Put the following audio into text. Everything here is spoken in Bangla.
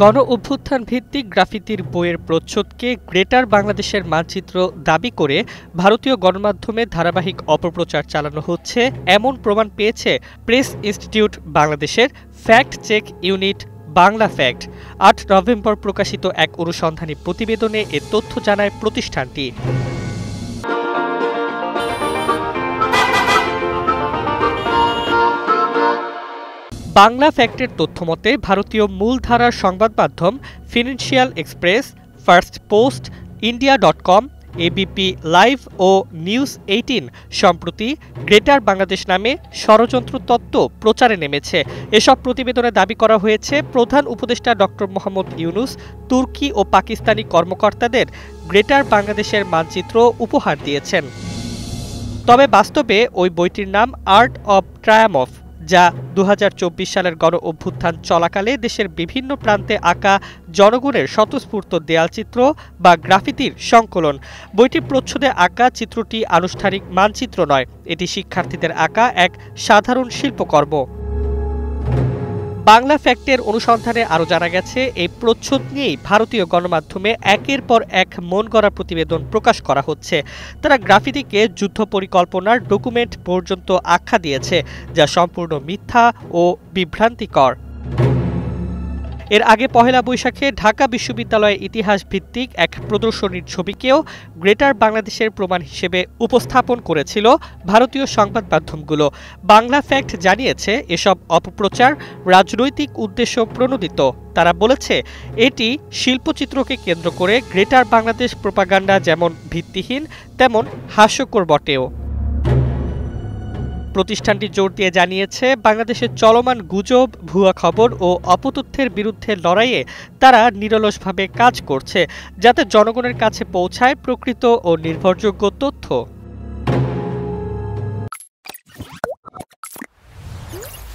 গণ অভ্যুত্থান ভিত্তিক গ্রাফিতির বইয়ের প্রচ্ছদকে গ্রেটার বাংলাদেশের মানচিত্র দাবি করে ভারতীয় গণমাধ্যমে ধারাবাহিক অপপ্রচার চালানো হচ্ছে এমন প্রমাণ পেয়েছে প্রেস ইনস্টিটিউট বাংলাদেশের fact check unit Bangla fact. ৮ নভেম্বর প্রকাশিত এক অনুসন্ধানী প্রতিবেদনে এ তথ্য জানায় প্রতিষ্ঠানটি। বাংলা ফ্যাক্টের তথ্যমতে ভারতীয় মূলধারার সংবাদ মাধ্যম ফিনান্সিয়াল এক্সপ্রেস, ফার্স্ট পোস্ট, ইন্ডিয়া.com, এবিপি লাইভ ও নিউজ 18 সম্প্রতি গ্রেটার বাংলাদেশ নামে ষড়যন্ত্র তত্ত্ব প্রচারে নেমেছে। এসব প্রতিবেদনে দাবি করা হয়েছে প্রধান উপদেষ্টা ডক্টর মোহাম্মদ ইউনূস তুর্কি ও পাকিস্তানি কর্মকর্তাদের গ্রেটার বাংলাদেশের মানচিত্র উপহার দিয়েছেন। তবে বাস্তবে ওই বইটির নাম আর্ট অব ট্রায়াম্ফ, যা ২০২৪ সালের গণ অভ্যুত্থান চলাকালে দেশের বিভিন্ন প্রান্তে আঁকা জনগণের স্বতঃস্ফূর্ত দেয়ালচিত্র বা গ্রাফিতির সংকলন। বইটির প্রচ্ছদে আঁকা চিত্রটি আনুষ্ঠানিক মানচিত্র নয়, এটি শিক্ষার্থীদের আঁকা এক সাধারণ শিল্পকর্ম। বাংলা ফ্যাক্টের অনুসন্ধানে আরও জানা গেছে, এই প্রচ্ছদ নিয়েই ভারতীয় গণমাধ্যমে একের পর এক মনগড়া প্রতিবেদন প্রকাশ করা হচ্ছে। তারা গ্রাফিতিকে যুদ্ধ পরিকল্পনার ডকুমেন্ট পর্যন্ত আখ্যা দিয়েছে, যা সম্পূর্ণ মিথ্যা ও বিভ্রান্তিকর। এর আগে পহেলা বৈশাখে ঢাকা বিশ্ববিদ্যালয়ের ইতিহাস ভিত্তিক এক প্রদর্শনীর ছবিকেও গ্রেটার বাংলাদেশের প্রমাণ হিসেবে উপস্থাপন করেছিল ভারতীয় সংবাদ মাধ্যমগুলো। বাংলা ফ্যাক্ট জানিয়েছে এসব অপপ্রচার রাজনৈতিক উদ্দেশ্য প্রণোদিত। তারা বলেছে এটি শিল্পচিত্রকে কেন্দ্র করে গ্রেটার বাংলাদেশ প্রোপাগান্ডা যেমন ভিত্তিহীন তেমন হাস্যকর বটেও। প্রতিষ্ঠানটি জোর দিয়ে জানিয়েছে, বাংলাদেশের চলমান গুজব, ভুয়া খবর ও অপতথ্যের বিরুদ্ধে লড়াইয়ে তারা নিরলসভাবে কাজ করছে, যাতে জনগণের কাছে পৌঁছায় প্রকৃত ও নির্ভরযোগ্য তথ্য।